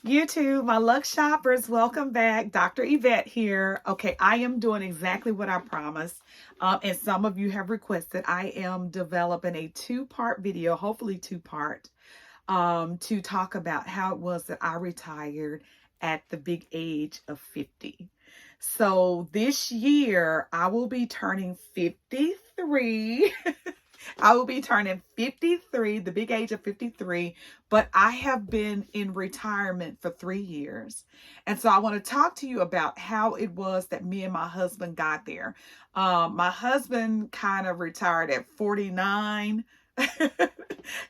YouTube, my luck shoppers, welcome back. Dr. Yvette here. Okay, I am doing exactly what I promised. And some of you have requested. I am developing a two-part video, hopefully two-part, to talk about how it was that I retired at the big age of 50. So this year, I will be turning 53. I will be turning 53, the big age of 53, but I have been in retirement for 3 years. And so I want to talk to you about how it was that me and my husband got there. My husband kind of retired at 49.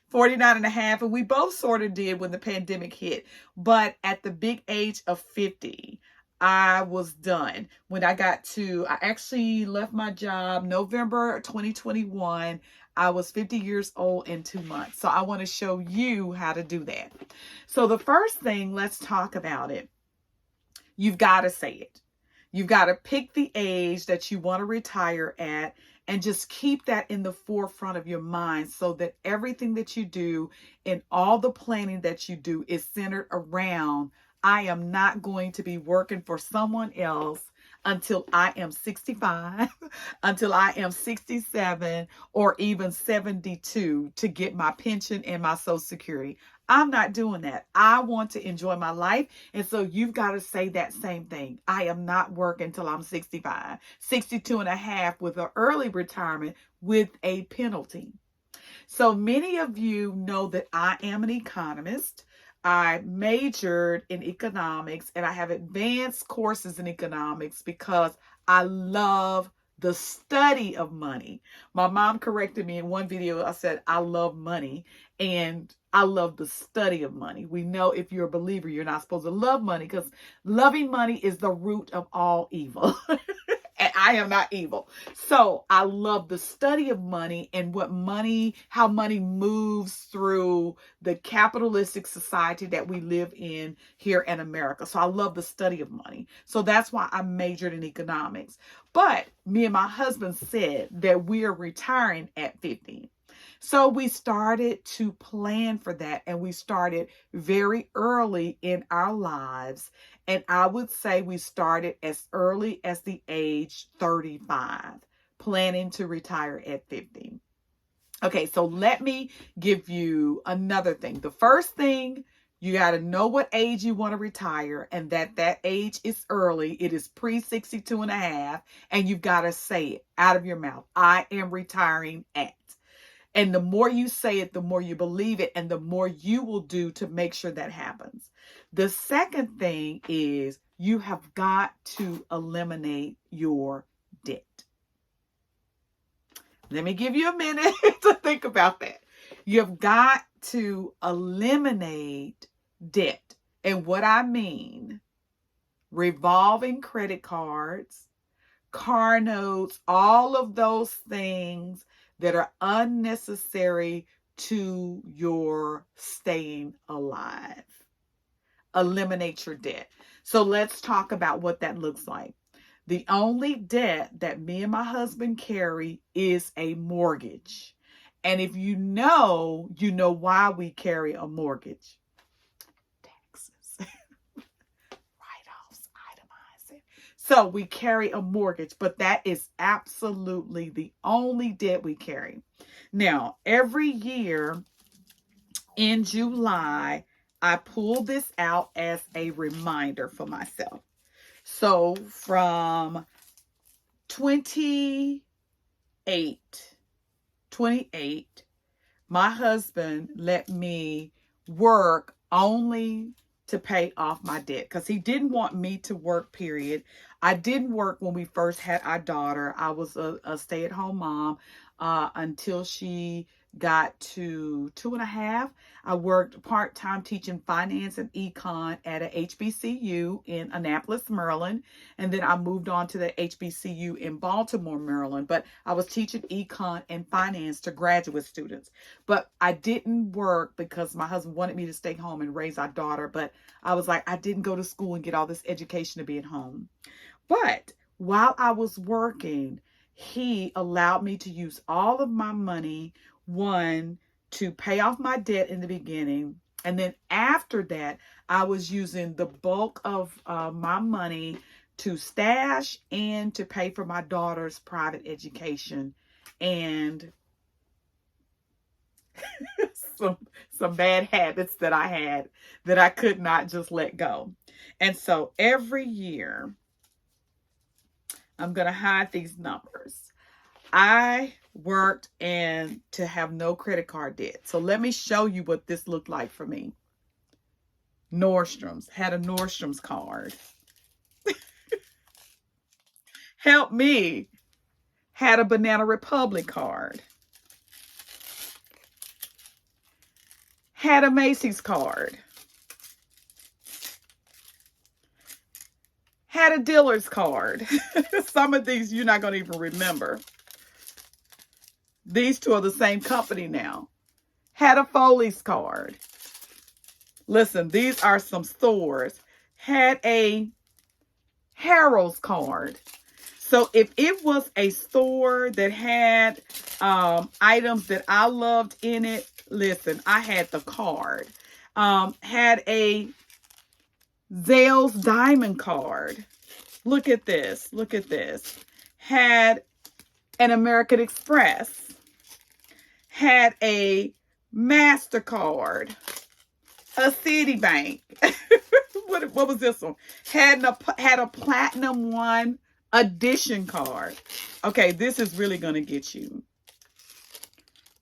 49 and a half, and we both sort of did when the pandemic hit. But at the big age of 50, I was done. I actually left my job November 2021. I was 50 years old in 2 months. So I want to show you how to do that. So the first thing, let's talk about it. You've got to say it. You've got to pick the age that you want to retire at and just keep that in the forefront of your mind so that everything that you do and all the planning that you do is centered around, I am not going to be working for someone else until I am 65, until I am 67, or even 72 to get my pension and my Social Security. I'm not doing that. I want to enjoy my life. And so you've got to say that same thing. I am not working until I'm 65, 62 and a half with an early retirement with a penalty. So many of you know that I am an economist. I majored in economics and I have advanced courses in economics because I love the study of money. My mom corrected me in one video. I said, I love money and I love the study of money. We know if you're a believer, you're not supposed to love money because loving money is the root of all evil. And I am not evil. So I love the study of money and how money moves through the capitalistic society that we live in here in America. So I love the study of money. So that's why I majored in economics. But me and my husband said that we are retiring at 50. So we started to plan for that, and we started very early in our lives. And I would say we started as early as the age 35, planning to retire at 50. Okay, so let me give you another thing. The first thing, you got to know what age you want to retire, and that age is early. It is pre-62 and a half, and you've got to say it out of your mouth. I am retiring at. And the more you say it, the more you believe it, and the more you will do to make sure that happens. The second thing is you have got to eliminate your debt. Let me give you a minute to think about that. You've got to eliminate debt. And what I mean, revolving credit cards, car notes, all of those things that are unnecessary to your staying alive. Eliminate your debt. So let's talk about what that looks like. The only debt that me and my husband carry is a mortgage. And if you know why we carry a mortgage. Taxes. Write-offs, itemizing. So we carry a mortgage, but that is absolutely the only debt we carry. Now, every year in July, I pull this out as a reminder for myself. So from 28, my husband let me work only to pay off my debt because he didn't want me to work, period. I didn't work when we first had our daughter. I was a stay-at-home mom until she got to 2.5. I worked part-time teaching finance and econ at a HBCU in Annapolis, Maryland. And then I moved on to the HBCU in Baltimore, Maryland. But I was teaching econ and finance to graduate students. But I didn't work because my husband wanted me to stay home and raise our daughter. But I was like, I didn't go to school and get all this education to be at home. But while I was working, he allowed me to use all of my money, one, to pay off my debt in the beginning, And then after that, I was using the bulk of my money to stash and to pay for my daughter's private education and some some bad habits that I had that I could not just let go. And so every year, I'm going to hide these numbers. I worked and to have no credit card debt. So let me show you what this looked like for me. Nordstrom's, had a Nordstrom's card. Help me, had a Banana Republic card. Had a Macy's card. Had a Dillard's card. Some of these you're not going to even remember. These two are the same company now. Had a Foley's card. Listen, these are some stores. Had a Harold's card. So if it was a store that had items that I loved in it, listen, I had the card. Had a Zales Diamond card. Look at this. Look at this. Had an American Express. Had a MasterCard. A Citibank. What was this one? Had a Platinum One Edition card. Okay, this is really going to get you.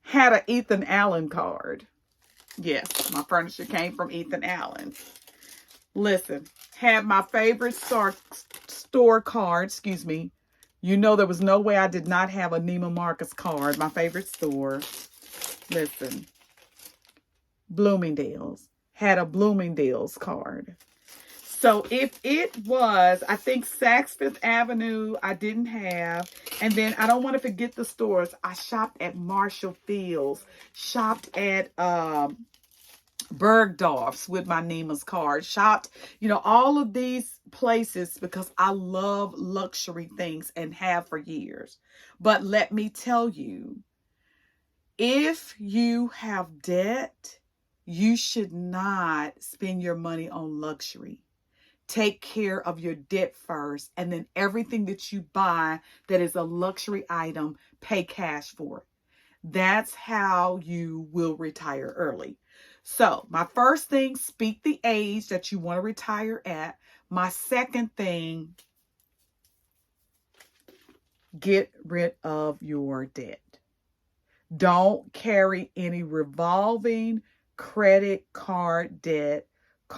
Had a Ethan Allen card. Yes, my furniture came from Ethan Allen. Listen, had my favorite store card, excuse me. You know there was no way I did not have a Neiman Marcus card, my favorite store. Listen, Bloomingdale's. Had a Bloomingdale's card. So if it was, I think Saks Fifth Avenue, I didn't have. And then I don't want to forget the stores. I shopped at Marshall Field's, shopped at Bergdorf's with my Neiman's card, shopped, all of these places because I love luxury things and have for years. But let me tell you, if you have debt, you should not spend your money on luxury. Take care of your debt first, and then everything that you buy that is a luxury item, pay cash for it. That's how you will retire early. So my first thing, speak the age that you want to retire at. My second thing, get rid of your debt. Don't carry any revolving credit card debt,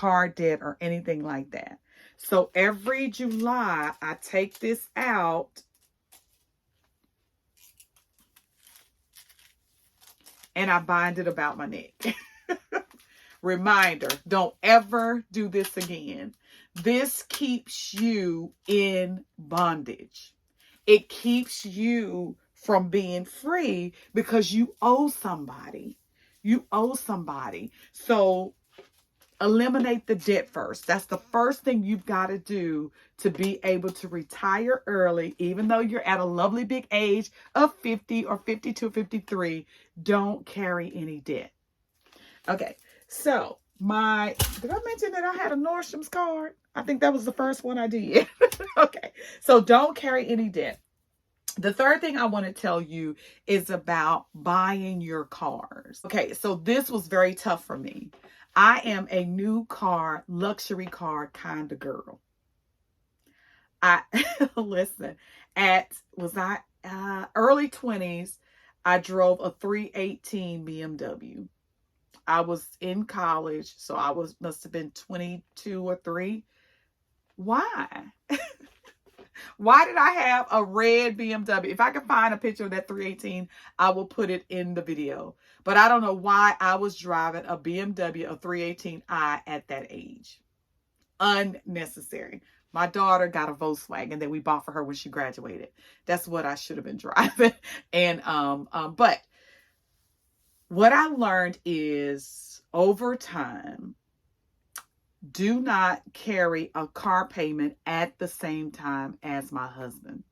or anything like that. So every July, I take this out and I bind it about my neck. Reminder, don't ever do this again. This keeps you in bondage. It keeps you from being free because you owe somebody. You owe somebody. So eliminate the debt first. That's the first thing you've got to do to be able to retire early, even though you're at a lovely big age of 50 or 52, 53. Don't carry any debt. Okay, so did I mention that I had a Nordstrom's card? I think that was the first one I did. Okay, so don't carry any debt. The third thing I want to tell you is about buying your cars. Okay, so this was very tough for me. I am a new car, luxury car kind of girl. Listen, early 20s, I drove a 318 BMW. I was in college, so must have been 22 or 3. Why? Why did I have a red BMW? If I can find a picture of that 318, I will put it in the video. But I don't know why I was driving a BMW, a 318i at that age. Unnecessary. My daughter got a Volkswagen that we bought for her when she graduated. That's what I should have been driving. And but what I learned is over time, do not carry a car payment at the same time as my husband.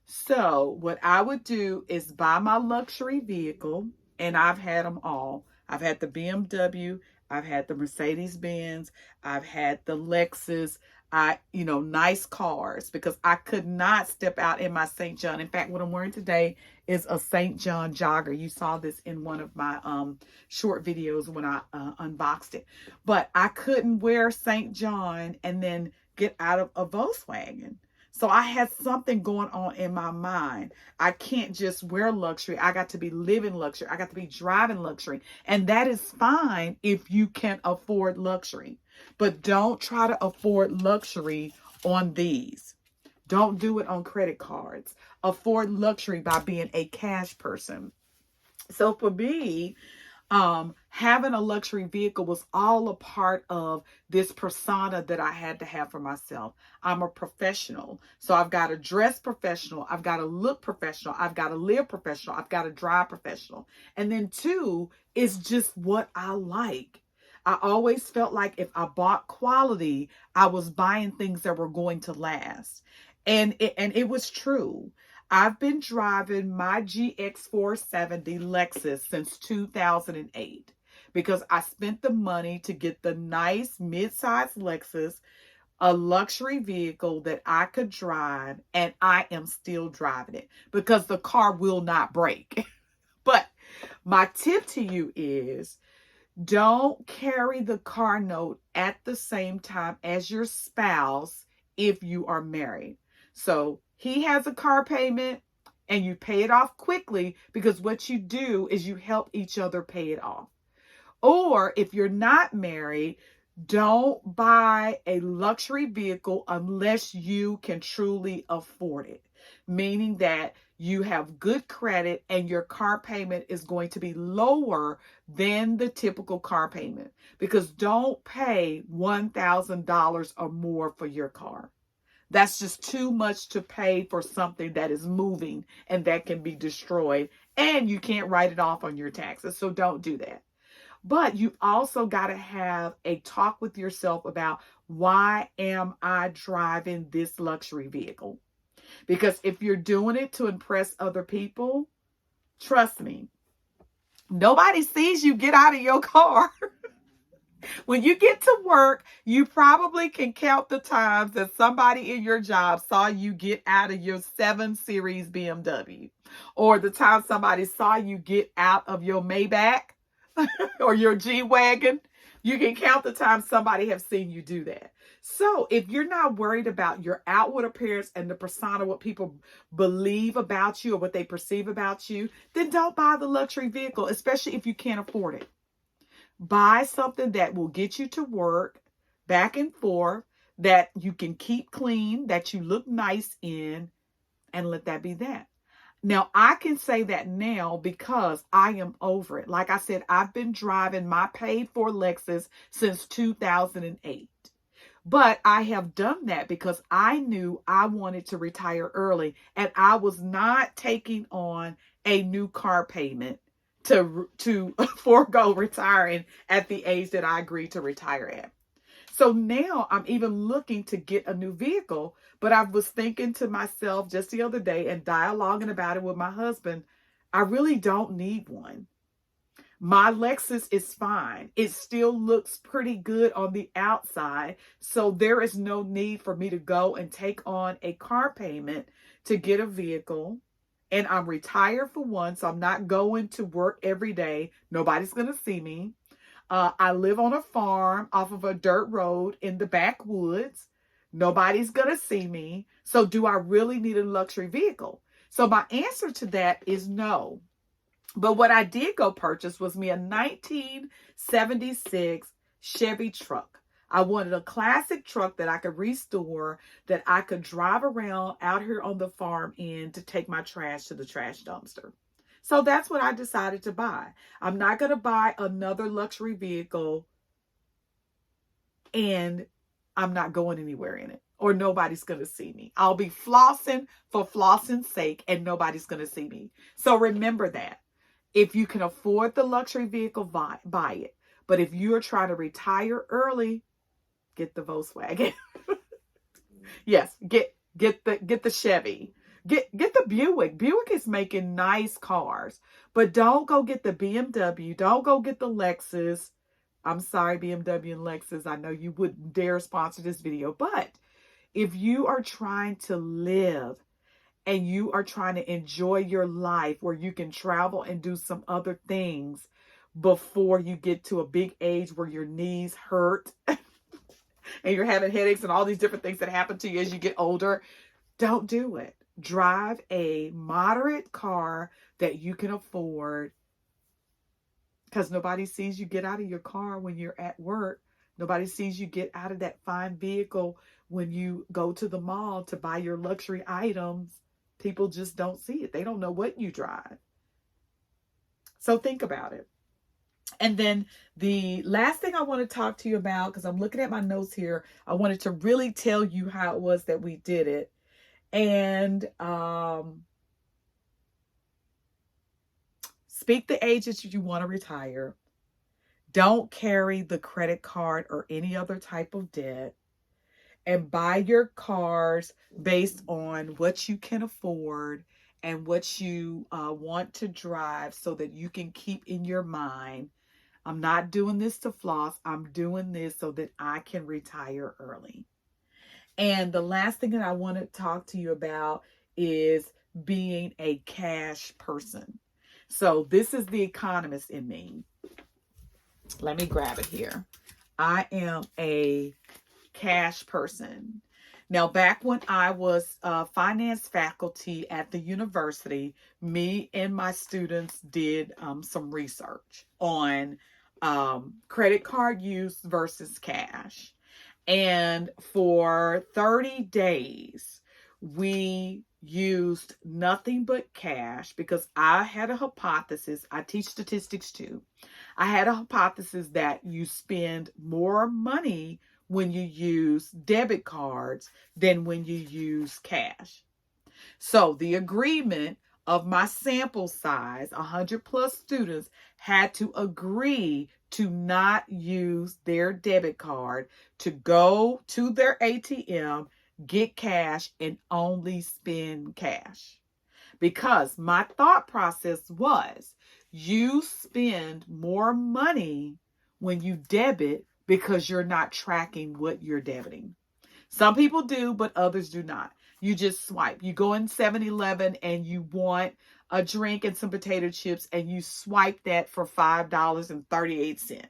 So what I would do is buy my luxury vehicle, and I've had them all. I've had the BMW. I've had the Mercedes Benz. I've had the Lexus. Nice cars, because I could not step out in my St. John. In fact, what I'm wearing today is a St. John jogger. You saw this in one of my short videos when I unboxed it. But I couldn't wear St. John and then get out of a Volkswagen. So I had something going on in my mind. I can't just wear luxury. I got to be living luxury. I got to be driving luxury. And that is fine if you can afford luxury. But don't try to afford luxury on these. Don't do it on credit cards. Afford luxury by being a cash person. So for me, having a luxury vehicle was all a part of this persona that I had to have for myself. I'm a professional. So I've got to dress professional. I've got to look professional. I've got to live professional. I've got to drive professional. And then two, is just what I like. I always felt like if I bought quality, I was buying things that were going to last. And it was true. I've been driving my GX470 Lexus since 2008 because I spent the money to get the nice mid-size Lexus, a luxury vehicle that I could drive, and I am still driving it because the car will not break. But my tip to you is, don't carry the car note at the same time as your spouse if you are married. So he has a car payment and you pay it off quickly, because what you do is you help each other pay it off. Or if you're not married, don't buy a luxury vehicle unless you can truly afford it. Meaning that you have good credit and your car payment is going to be lower than the typical car payment. Because don't pay $1,000 or more for your car. That's just too much to pay for something that is moving and that can be destroyed, and you can't write it off on your taxes. So don't do that. But you also got to have a talk with yourself about, why am I driving this luxury vehicle? Because if you're doing it to impress other people, trust me, nobody sees you get out of your car. When you get to work, you probably can count the times that somebody in your job saw you get out of your 7 Series BMW, or the time somebody saw you get out of your Maybach or your G-Wagon. You can count the times somebody have seen you do that. So if you're not worried about your outward appearance and the persona, what people believe about you or what they perceive about you, then don't buy the luxury vehicle, especially if you can't afford it. Buy something that will get you to work, back and forth, that you can keep clean, that you look nice in, and let that be that. Now, I can say that now because I am over it. Like I said, I've been driving my paid-for Lexus since 2008. But I have done that because I knew I wanted to retire early, and I was not taking on a new car payment to forego retiring at the age that I agreed to retire at. So now I'm even looking to get a new vehicle, but I was thinking to myself just the other day and dialoguing about it with my husband, I really don't need one. My Lexus is fine. It still looks pretty good on the outside, so there is no need for me to go and take on a car payment to get a vehicle. And I'm retired for one, so I'm not going to work every day. Nobody's going to see me. I live on a farm off of a dirt road in the backwoods. Nobody's going to see me. So do I really need a luxury vehicle? So my answer to that is no. But what I did go purchase was me a 1976 Chevy truck. I wanted a classic truck that I could restore, that I could drive around out here on the farm in to take my trash to the trash dumpster. So that's what I decided to buy. I'm not going to buy another luxury vehicle and I'm not going anywhere in it, or nobody's going to see me. I'll be flossing for flossing's sake and nobody's going to see me. So remember that. If you can afford the luxury vehicle, buy it. But if you're trying to retire early, get the Volkswagen. Yes, get the Chevy. Get the Buick. Buick is making nice cars. But don't go get the BMW. Don't go get the Lexus. I'm sorry, BMW and Lexus. I know you wouldn't dare sponsor this video, but if you are trying to live and you are trying to enjoy your life where you can travel and do some other things before you get to a big age where your knees hurt and you're having headaches and all these different things that happen to you as you get older, don't do it. Drive a moderate car that you can afford, because nobody sees you get out of your car when you're at work. Nobody sees you get out of that fine vehicle when you go to the mall to buy your luxury items. People just don't see it. They don't know what you drive. So think about it. And then the last thing I want to talk to you about, because I'm looking at my notes here, I wanted to really tell you how it was that we did it. And speak the age that you want to retire. Don't carry the credit card or any other type of debt. And buy your cars based on what you can afford and what you want to drive, so that you can keep in your mind, I'm not doing this to floss. I'm doing this so that I can retire early. And the last thing that I want to talk to you about is being a cash person. So this is the economist in me. Let me grab it here. I am a cash person. Now, back when I was finance faculty at the university, me and my students did some research on credit card use versus cash. And for 30 days, we used nothing but cash, because I had a hypothesis. I teach statistics too. I had a hypothesis that you spend more money when you use debit cards than when you use cash. So the agreement of my sample size, 100 plus students, had to agree to not use their debit card, to go to their ATM, get cash, and only spend cash. Because my thought process was, you spend more money when you debit because you're not tracking what you're debiting. Some people do, but others do not. You just swipe. You go in 7-Eleven and you want a drink and some potato chips, and you swipe that for $5.38.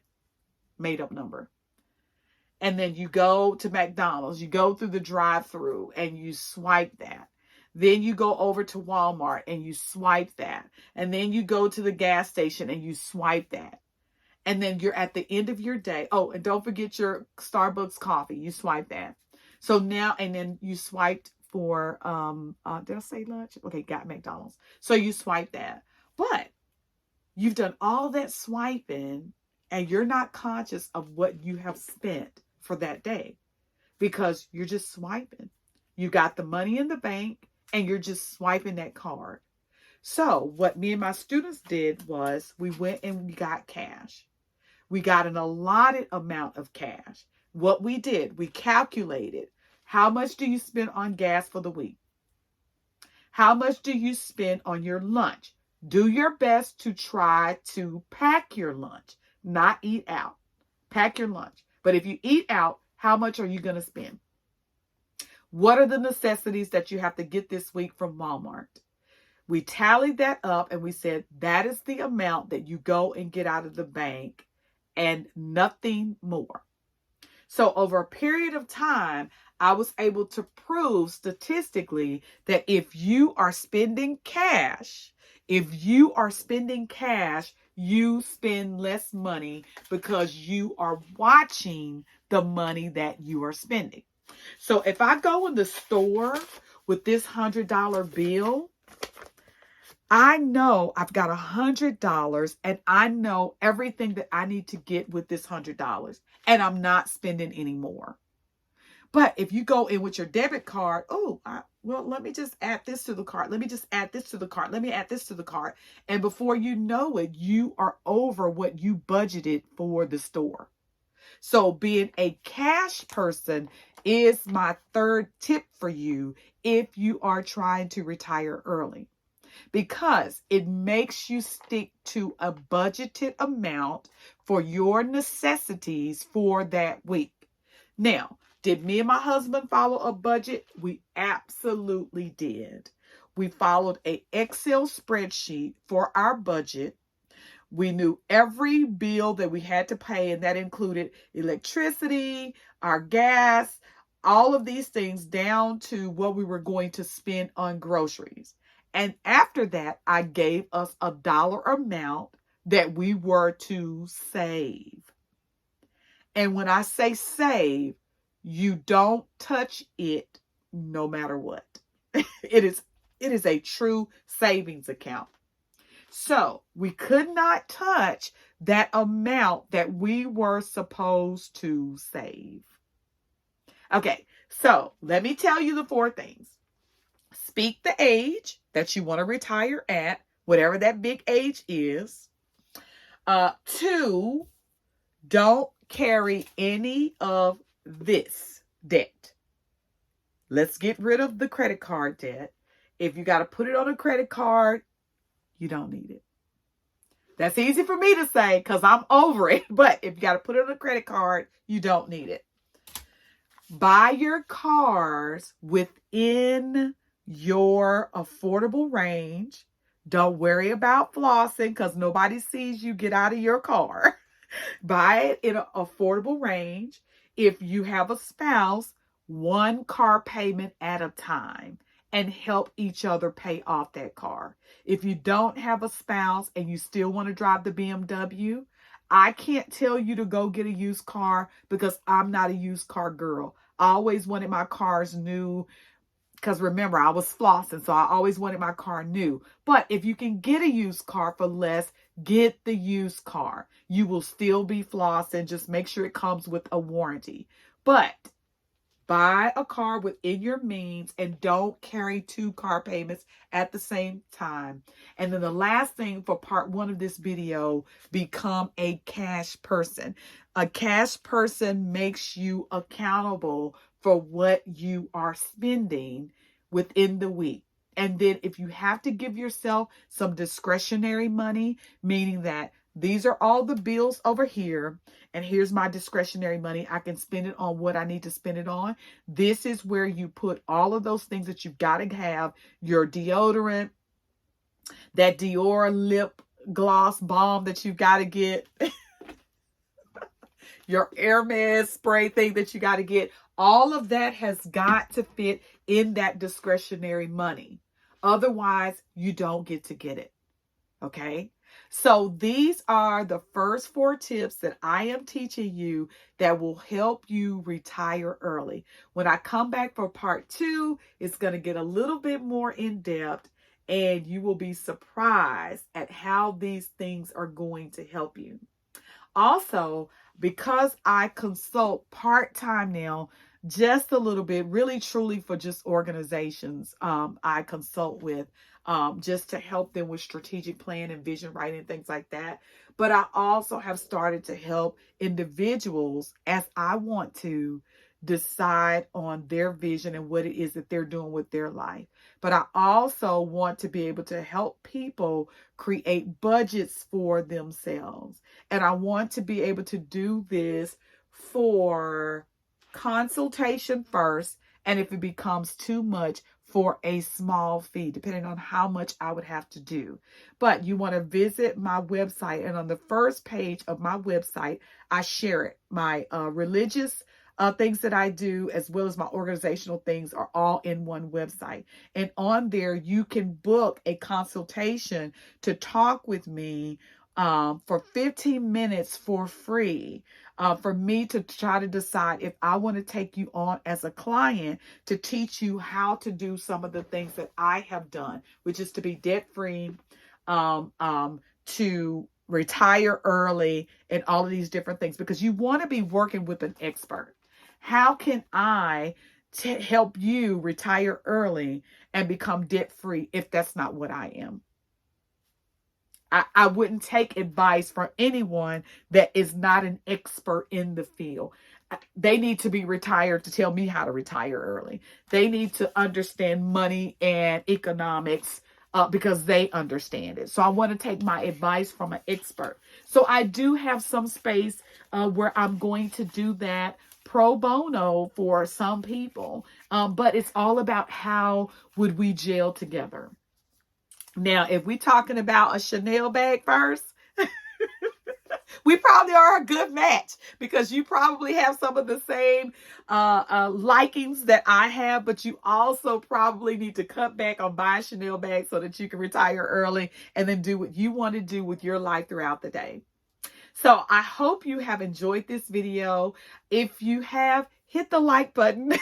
Made up number. And then you go to McDonald's. You go through the drive-through and you swipe that. Then you go over to Walmart and you swipe that. And then you go to the gas station and you swipe that. And then you're at the end of your day. Oh, and don't forget your Starbucks coffee. You swipe that. So now, and then you swiped for, did I say lunch? Okay, got McDonald's. So you swipe that. But you've done all that swiping and you're not conscious of what you have spent for that day, because you're just swiping. You got the money in the bank and you're just swiping that card. So what me and my students did was, we went and we got cash. We got an allotted amount of cash. What we did, we calculated, how much do you spend on gas for the week? How much do you spend on your lunch? Do your best to try to pack your lunch, not eat out. Pack your lunch. But if you eat out, how much are you going to spend? What are the necessities that you have to get this week from Walmart? We tallied that up and we said, that is the amount that you go and get out of the bank, and nothing more. So over a period of time, I was able to prove statistically that if you are spending cash, you spend less money, because you are watching the money that you are spending. So if I go in the store with this $100 bill, I know I've got $100 and I know everything that I need to get with this $100, and I'm not spending any more. But if you go in with your debit card, let me just add this to the cart. Let me just add this to the cart. Let me add this to the cart. And before you know it, you are over what you budgeted for the store. So being a cash person is my third tip for you if you are trying to retire early. because it makes you stick to a budgeted amount for your necessities for that week. Now, did me and my husband follow a budget? We absolutely did. We followed an Excel spreadsheet for our budget. We knew every bill that we had to pay, and that included electricity, our gas, all of these things down to what we were going to spend on groceries. And after that, I gave us a dollar amount that we were to save. And when I say save, you don't touch it no matter what. It is a true savings account. So we could not touch that amount that we were supposed to save. Okay, so let me tell you the 4 things. Speak the age that you want to retire at, whatever that big age is. 2, don't carry any of this debt. Let's get rid of the credit card debt. If you got to put it on a credit card, you don't need it. That's easy for me to say because I'm over it. But if you got to put it on a credit card, you don't need it. Buy your cars within your affordable range. Don't worry about flossing because nobody sees you get out of your car. Buy it in an affordable range. If you have a spouse, 1 car payment at a time, and help each other pay off that car. If you don't have a spouse and you still want to drive the BMW, I can't tell you to go get a used car because I'm not a used car girl. I always wanted my cars new because remember, I was flossing, so I always wanted my car new. But if you can get a used car for less, get the used car. You will still be flossing. Just make sure it comes with a warranty. But buy a car within your means and don't carry 2 car payments at the same time. And then the last thing for part 1 of this video, become a cash person. A cash person makes you accountable for what you are spending within the week. And then if you have to give yourself some discretionary money, meaning that these are all the bills over here, and here's my discretionary money. I can spend it on what I need to spend it on. This is where you put all of those things that you've got to have, your deodorant, that Dior lip gloss balm that you've got to get, your Hermes spray thing that you got to get. All of that has got to fit in that discretionary money. Otherwise, you don't get to get it. Okay? So these are the first 4 tips that I am teaching you that will help you retire early. When I come back for part 2, it's going to get a little bit more in depth, and you will be surprised at how these things are going to help you. Also, because I consult part-time now, just a little bit, really truly for just organizations I consult with, just to help them with strategic plan and vision writing, things like that. But I also have started to help individuals as I want to decide on their vision and what it is that they're doing with their life. But I also want to be able to help people create budgets for themselves. And I want to be able to do this for consultation first, and if it becomes too much, for a small fee, depending on how much I would have to do. But you want to visit my website, and on the first page of my website, I share it. My religious things that I do, as well as my organizational things, are all in one website. And on there, you can book a consultation to talk with me for 15 minutes for free, for me to try to decide if I want to take you on as a client to teach you how to do some of the things that I have done, which is to be debt-free, to retire early, and all of these different things, because you want to be working with an expert. How can I help you retire early and become debt-free if that's not what I am? I wouldn't take advice from anyone that is not an expert in the field. They need to be retired to tell me how to retire early. They need to understand money and economics because they understand it. So I want to take my advice from an expert. So I do have some space where I'm going to do that pro bono for some people. But it's all about how would we gel together. Now, if we're talking about a Chanel bag first, we probably are a good match because you probably have some of the same likings that I have, but you also probably need to cut back on buying Chanel bags so that you can retire early and then do what you want to do with your life throughout the day. So I hope you have enjoyed this video. If you have, hit the like button.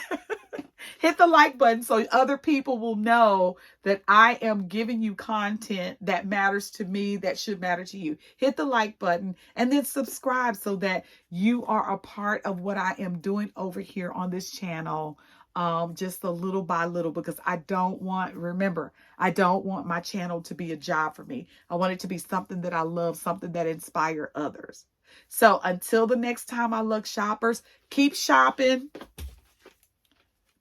Hit the like button so other people will know that I am giving you content that matters to me, that should matter to you. Hit the like button and then subscribe so that you are a part of what I am doing over here on this channel, just a little by little, because I don't want my channel to be a job for me. I want it to be something that I love, something that inspires others. So until the next time, my luck shoppers, keep shopping.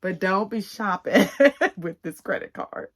But don't be shopping with this credit card.